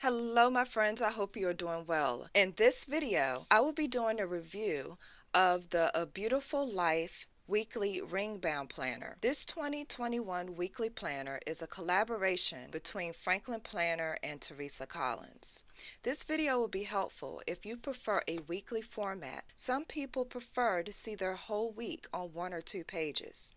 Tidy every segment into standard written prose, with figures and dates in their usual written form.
Hello my friends, I hope you are doing well. In this video, I will be doing a review of the A Beautiful Life weekly ring bound planner. This 2021 weekly planner is a collaboration between Franklin Planner and Teresa Collins. This video will be helpful if you prefer a weekly format. Some people prefer to see their whole week on one or two pages.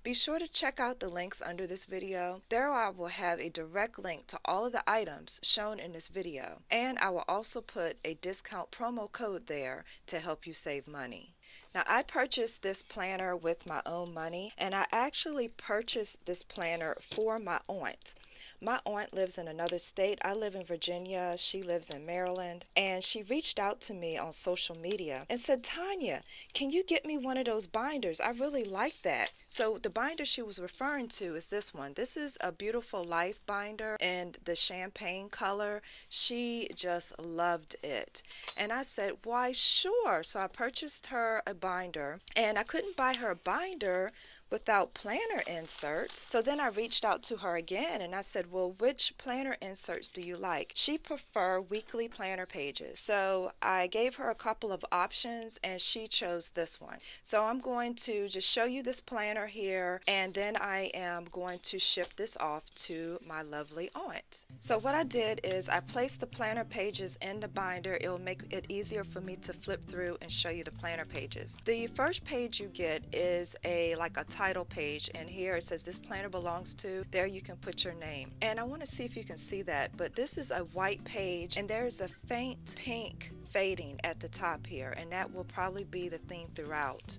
Be sure to check out the links under this video. There I will have a direct link to all of the items shown in this video, and I will also put a discount promo code there to help you save money. Now, I purchased this planner with my own money, and I actually purchased this planner for my aunt. My aunt lives in another state. I live in Virginia. She lives in Maryland. And she reached out to me on social media and said, Tonya, can you get me one of those binders? I really like that. So the binder she was referring to is this one. This is a Beautiful Life binder in the champagne color. She just loved it. And I said, why, sure. So I purchased her a binder, and I couldn't buy her a binder without planner inserts. So then I reached out to her again and I said, well, which planner inserts do you like? She preferred weekly planner pages. So I gave her a couple of options and she chose this one. So I'm going to just show you this planner here, and then I am going to ship this off to my lovely aunt. So what I did is I placed the planner pages in the binder. It will make it easier for me to flip through and show you the planner pages. The first page you get is like a title page, and here it says this planner belongs to. There you can put your name, and I want to see if you can see that, but this is a white page and there's a faint pink fading at the top here, and that will probably be the theme throughout.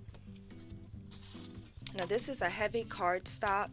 Now this is a heavy cardstock,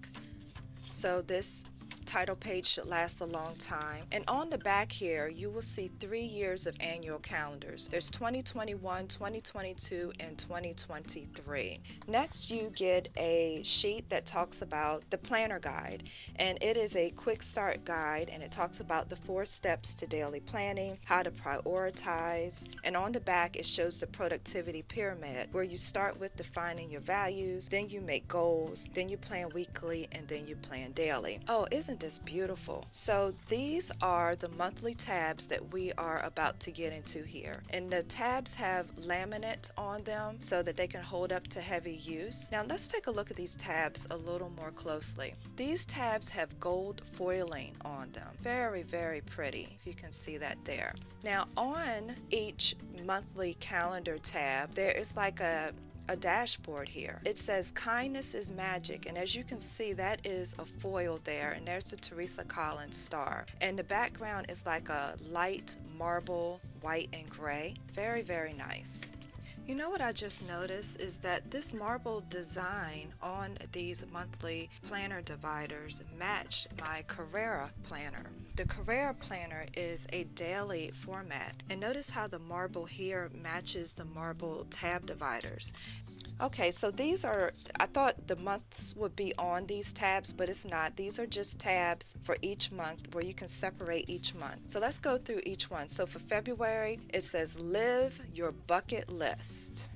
so this title page should last a long time. And on the back here you will see 3 years of annual calendars. There's 2021, 2022, and 2023. Next you get a sheet that talks about the planner guide, and it is a quick start guide, and it talks about the 4 steps to daily planning, how to prioritize, and on the back it shows the productivity pyramid, where you start with defining your values, then you make goals, then you plan weekly, and then you plan daily. Oh, isn't this beautiful? So these are the monthly tabs that we are about to get into here, and the tabs have laminate on them so that they can hold up to heavy use. Now let's take a look at these tabs a little more closely. These tabs have gold foiling on them. Very, very pretty, if you can see that there. Now on each monthly calendar tab there is like a dashboard here. It says kindness is magic, and as you can see that is a foil there, and there's the Teresa Collins star, and the background is like a light marble white and gray. Very, very nice. You know what I just noticed is that this marble design on these monthly planner dividers match my Carrera planner. The Carrera planner is a daily format, and notice how the marble here matches the marble tab dividers. Okay, so these are, I thought the months would be on these tabs, but it's not. These are just tabs for each month where you can separate each month. So let's go through each one. So for February, it says live your bucket list.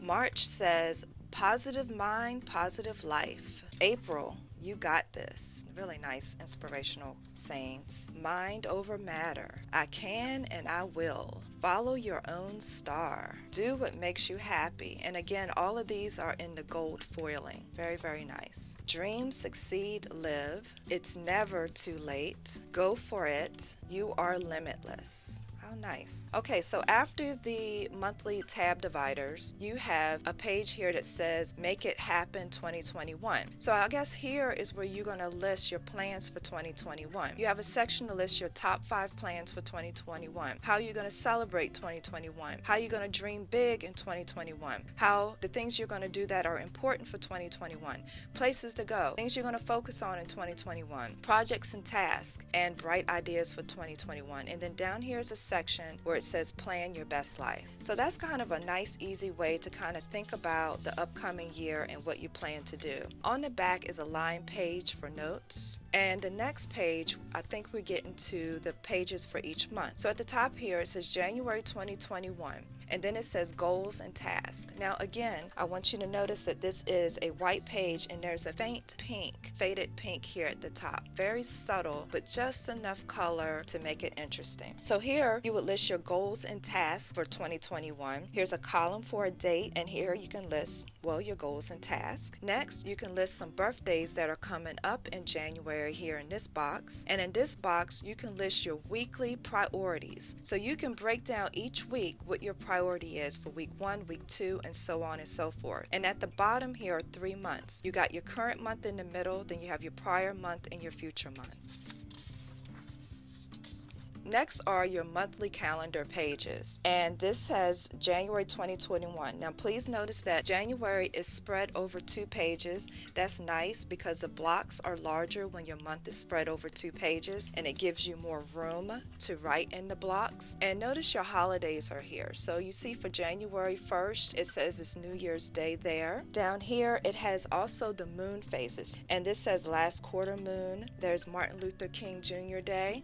March says positive mind, positive life. April, you got this. Really nice inspirational sayings. Mind over matter. I can and I will. Follow your own star. Do what makes you happy. And again, all of these are in the gold foiling. Very, very nice. Dream, succeed, live. It's never too late. Go for it. You are limitless. How nice. Okay, so after the monthly tab dividers, you have a page here that says Make It Happen 2021. So I guess here is where you're going to list your plans for 2021. You have a section to list your top 5 plans for 2021. How you're going to celebrate 2021. How you're going to dream big in 2021. How the things you're going to do that are important for 2021. Places to go. Things you're going to focus on in 2021. Projects and tasks, and bright ideas for 2021. And then down here is a section where it says plan your best life. So that's kind of a nice easy way to kind of think about the upcoming year and what you plan to do. On the back is a line page for notes, and the next page I think we're getting to the pages for each month. So at the top here it says January 2021, and then it says goals and tasks. Now again, I want you to notice that this is a white page and there's a faint pink, faded pink here at the top. Very subtle, but just enough color to make it interesting. So here you would list your goals and tasks for 2021. Here's a column for a date, and here you can list, well, your goals and tasks. Next, you can list some birthdays that are coming up in January here in this box. And in this box, you can list your weekly priorities. So you can break down each week what your priority is for week 1, week 2, and so on and so forth. And at the bottom here are 3 months. You got your current month in the middle, then you have your prior month and your future month. Next are your monthly calendar pages, and this has January 2021. Now please notice that January is spread over 2 pages. That's nice because the blocks are larger when your month is spread over 2 pages, and it gives you more room to write in the blocks. And notice your holidays are here. So you see for January 1st, it says it's New Year's Day there. Down here, it has also the moon phases, and this says last quarter moon. There's Martin Luther King Jr. Day.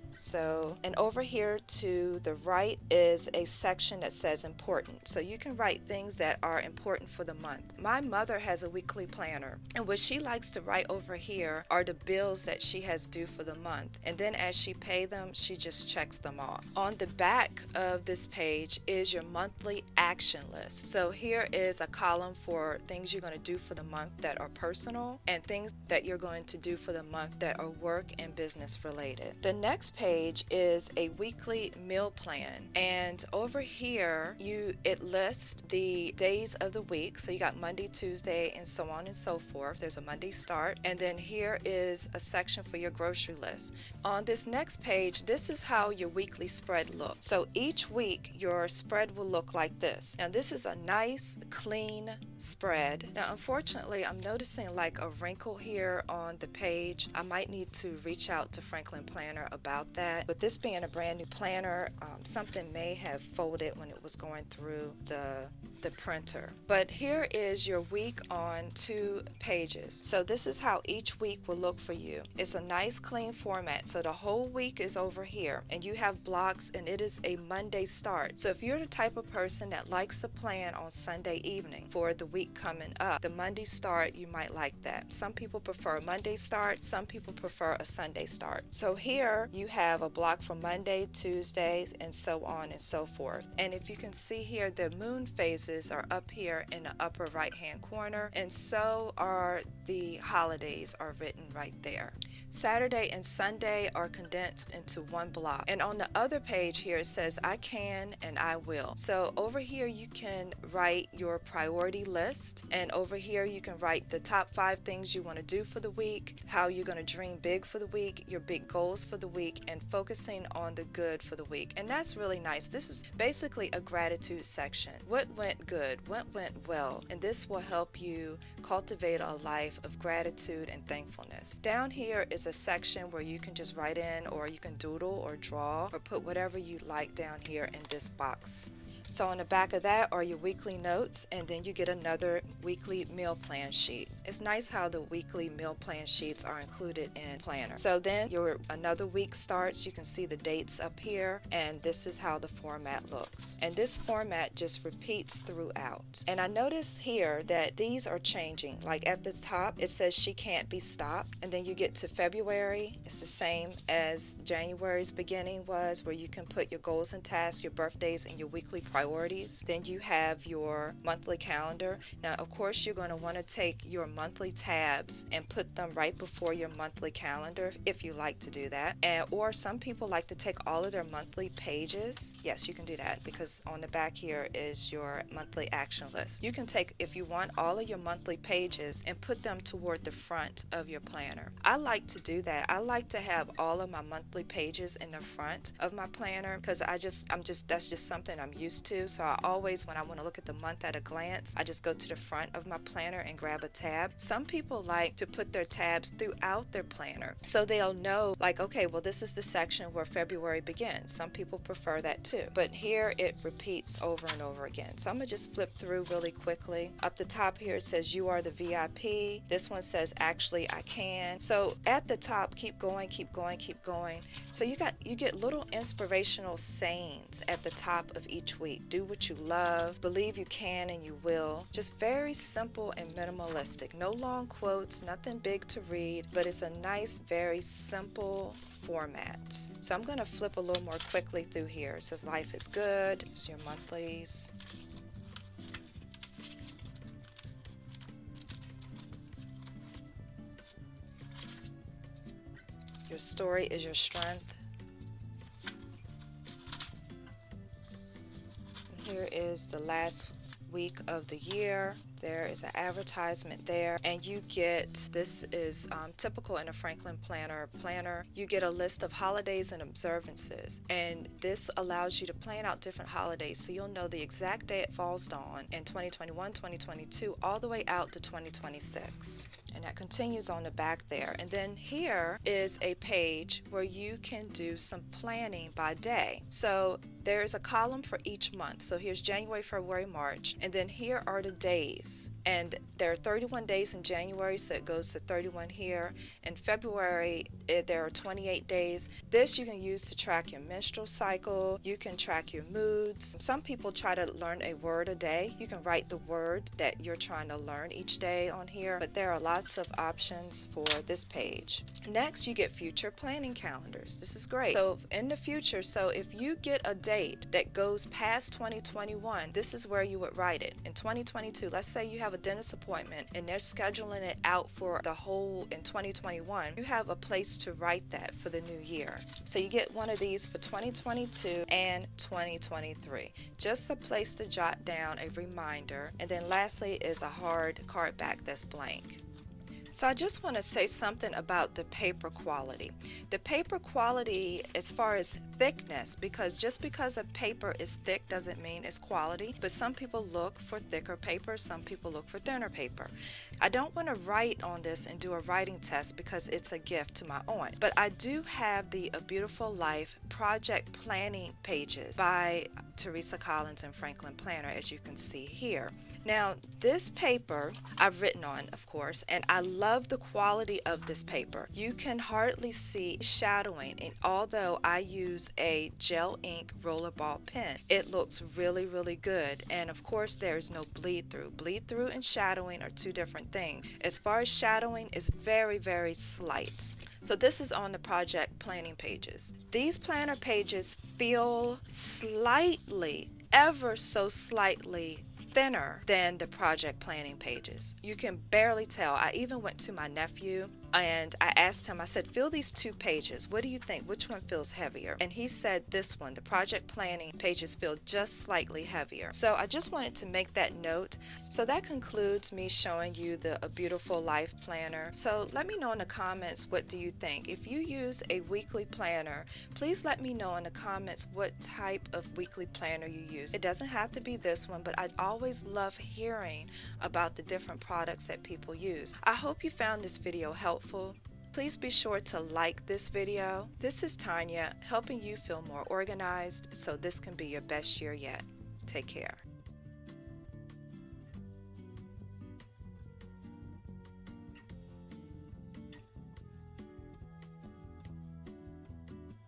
And over here to the right is a section that says important. So you can write things that are important for the month. My mother has a weekly planner, and what she likes to write over here are the bills that she has due for the month. And then as she pays them, she just checks them off. On the back of this page is your monthly action list. So here is a column for things you're going to do for the month that are personal, and things that you're going to do for the month that are work and business related. The next page is a weekly meal plan, and over here it lists the days of the week. So you got Monday, Tuesday, and so on and so forth. There's a Monday start, and then here is a section for your grocery list. On this next page, this is how your weekly spread looks. So each week your spread will look like this. Now this is a nice clean spread. Now unfortunately, I'm noticing like a wrinkle here on the page. I might need to reach out to Franklin Planner about that. But this being a brand new planner, something may have folded when it was going through the printer. But here is your week on 2 pages. So this is how each week will look for you. It's a nice clean format. So the whole week is over here, and you have blocks, and it is a Monday start. So if you're the type of person that likes to plan on Sunday evening for the week coming up, the Monday start, you might like that. Some people prefer a Monday start, some people prefer a Sunday start. So here you have a block for Monday, Tuesdays, and so on and so forth. And if you can see here, the moon phases are up here in the upper right hand corner, and so are the holidays are written right there. Saturday and Sunday are condensed into one block. And on the other page here, it says I can and I will. So over here you can write your priority list, and over here you can write the top 5 things you want to do for the week, how you're going to dream big for the week, your big goals for the week, and focusing on the good for the week. And that's really nice. This is basically a gratitude section. What went good? What went well? And this will help you cultivate a life of gratitude and thankfulness. Down here is a section where you can just write in, or you can doodle or draw or put whatever you like down here in this box. So on the back of that are your weekly notes, and then you get another weekly meal plan sheet. It's nice how the weekly meal plan sheets are included in Planner. So then another week starts. You can see the dates up here, and this is how the format looks. And this format just repeats throughout. And I notice here that these are changing. Like at the top, it says she can't be stopped. And then you get to February. It's the same as January's beginning was, where you can put your goals and tasks, your birthdays, and your weekly priorities. Then you have your monthly calendar. Now, of course, you're going to want to take your monthly tabs and put them right before your monthly calendar if you like to do that. Or some people like to take all of their monthly pages. Yes, you can do that, because on the back here is your monthly action list. You can take, if you want, all of your monthly pages and put them toward the front of your planner. I like to do that. I like to have all of my monthly pages in the front of my planner, because that's just something I'm used to. So I always, when I want to look at the month at a glance, I just go to the front of my planner and grab a tab. tab. Some people like to put their tabs throughout their planner so they'll know, like, okay, well, this is the section where February begins. Some people prefer that too, but here it repeats over and over again. So I'm gonna just flip through really quickly. Up the top here it says you are the VIP. This one says actually I can. So at the top, keep going, keep going, keep going. So you get little inspirational sayings at the top of each week. Do what you love, believe you can and you will. Just very simple and minimalistic. No long quotes, nothing big to read, but it's a nice, very simple format. So I'm going to flip a little more quickly through here. It says life is good. It's your monthlies. Your story is your strength. And here is the last week of the year. There is an advertisement there, and you get, this is typical in a Franklin planner, you get a list of holidays and observances, and this allows you to plan out different holidays so you'll know the exact day it falls on in 2021, 2022, all the way out to 2026. And that continues on the back there. And then here is a page where you can do some planning by day. So there's a column for each month. So here's January, February, March, and then here are the days. And there are 31 days in January, so it goes to 31 here. In February, there are 28 days. This you can use to track your menstrual cycle. You can track your moods. Some people try to learn a word a day. You can write the word that you're trying to learn each day on here, but there are lots of options for this page. Next, you get future planning calendars. This is great. So in the future, so if you get a date that goes past 2021, this is where you would write it. In 2022, let's say you have a dentist appointment and they're scheduling it out for the whole in 2021, you have a place to write that for the new year. So you get one of these for 2022 and 2023. Just a place to jot down a reminder. And then lastly is a hard card back that's blank. So I just want to say something about the paper quality. The paper quality as far as thickness, because just because a paper is thick doesn't mean it's quality, but some people look for thicker paper, some people look for thinner paper. I don't want to write on this and do a writing test because it's a gift to my aunt, but I do have the A Beautiful Life project planning pages by Teresa Collins and Franklin Planner, as you can see here. Now, this paper I've written on, of course, and I love the quality of this paper. You can hardly see shadowing, and although I use a gel ink rollerball pen, it looks really, really good. And of course, there's no bleed through. Bleed through and shadowing are two different things. As far as shadowing, is very, very slight. So this is on the project planning pages. These planner pages feel slightly, ever so slightly thinner than the project planning pages. You can barely tell. I even went to my nephew and I asked him, I said, feel these two pages. What do you think? Which one feels heavier? And he said this one, the project planning pages feel just slightly heavier. So I just wanted to make that note. So that concludes me showing you the A Beautiful Life planner. So let me know in the comments, what do you think? If you use a weekly planner, please let me know in the comments what type of weekly planner you use. It doesn't have to be this one, but I always love hearing about the different products that people use. I hope you found this video helpful. Please be sure to like this video. This is Tonya, helping you feel more organized so this can be your best year yet. Take care.